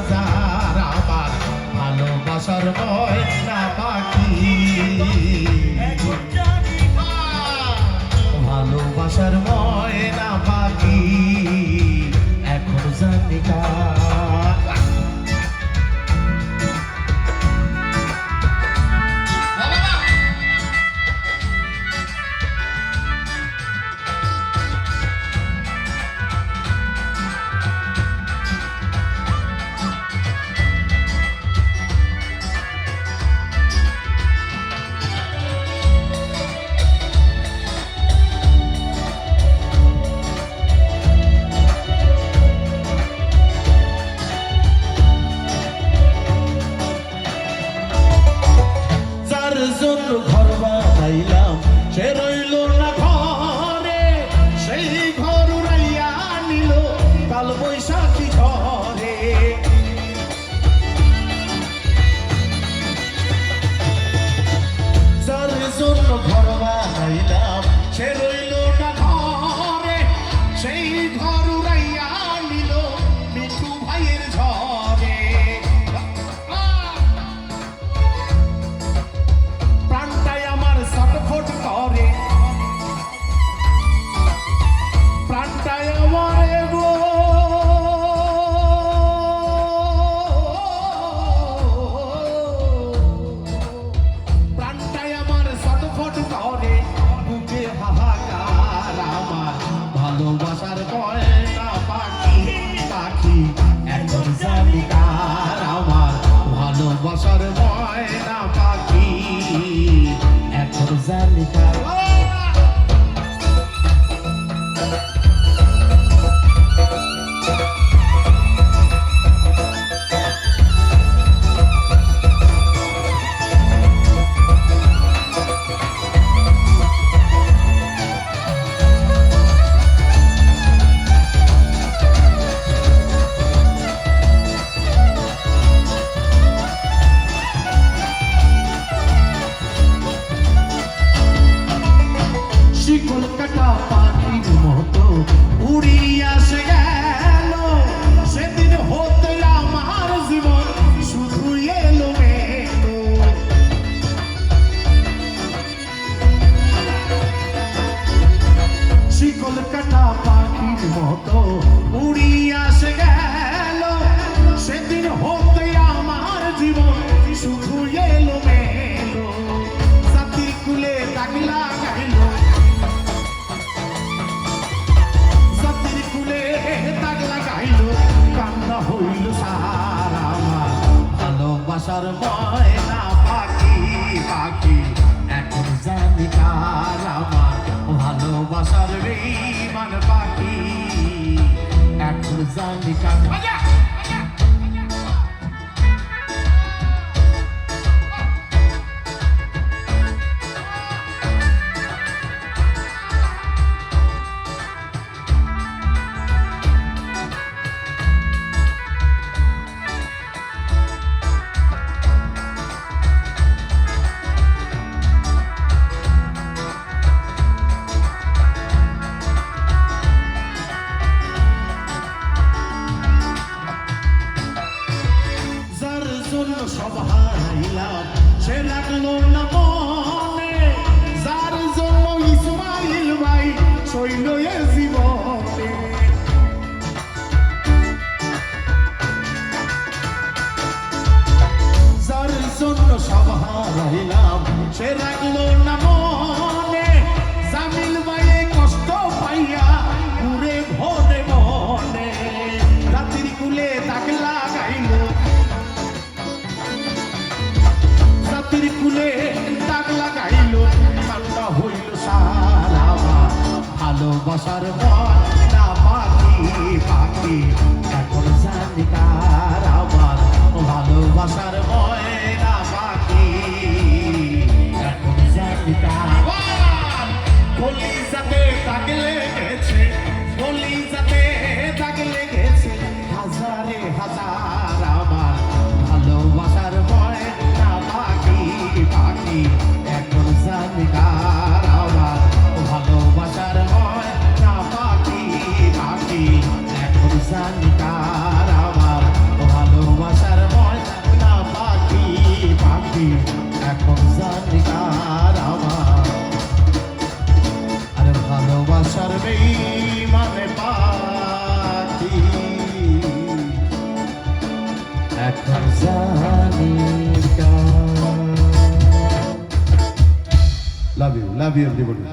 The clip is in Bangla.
হাজার আমার ভালোবাসার ময়না পাখি ভালোবাসার ময়না পাখি এখন জানি জন্য ঘর বানাইলাম সে রইল না ঘরে সেই ঘর উড়াইয়া নিল কাল বৈশাখী ঝড়ে যার জন্য ঘর বানাইলাম সে রইল না ঘরে সেই ঘর উড়াইয়া নিল মিঠু ভাইয়ের ঝড়ে ছটফট করে প্রাণটায় আমার গো প্রাণটায় আমার ছটফট করে বুকে হাহাকার আমার ভালোবাসার ময়না পাখি পাখি এখন জানি কার আমার ভালোবাসার ময়না পাখি এখন জানি কার কলকাতা পাখির মতো উড়িয়া সে গেল সেদিন হতে আমার জীবন শুধু এলো মেলো কলকাতা পাখির মতো উড়িয়া সে গেল সেদিন হতে আমার জীবন শুধু এলো মেলো সাথী কুলে দাগলা গাইল কান্না হইল সারা ভালোবাসার ময়না পাখি পাখি এখন জানি কার আমার ভালোবাসার বেঈমান পাখি এখন জানি কার সব হারাইলাম সে লাগলো না মনে যার জন্য ইসমাইল ভাই শৈল এ জীবনে যার জন্য সব হারাইলাম সে লাগলো না মনে জামিল ভাই কষ্ট পাইয়া ঘুরে ভরে মনে রাত্রি কুলে তাকে লাগাইল কুলে দাগ লাগাইল ঠান্ডা হইল সারা ভালোবাসার ময়না পাখি পাখি এখন জানি কার আমার ভালোবাসার ময়না পাখি এখন জানি কার কলিজাতে দাগ লেগেছে কলিজাতে দাগ লেগেছে হাজারে হাজার আমার ভালোবাসার ময়না পাখি পাখি এখন জানি কার আমার ভালোবাসার ময়না পাখি পাখি এখন জানি কার আমার ভালোবাসার এখন জানি আর আমার আর ভালোবাসার বেঈমানে পাখি এখন জানি লাভ ইউ এভরিবডি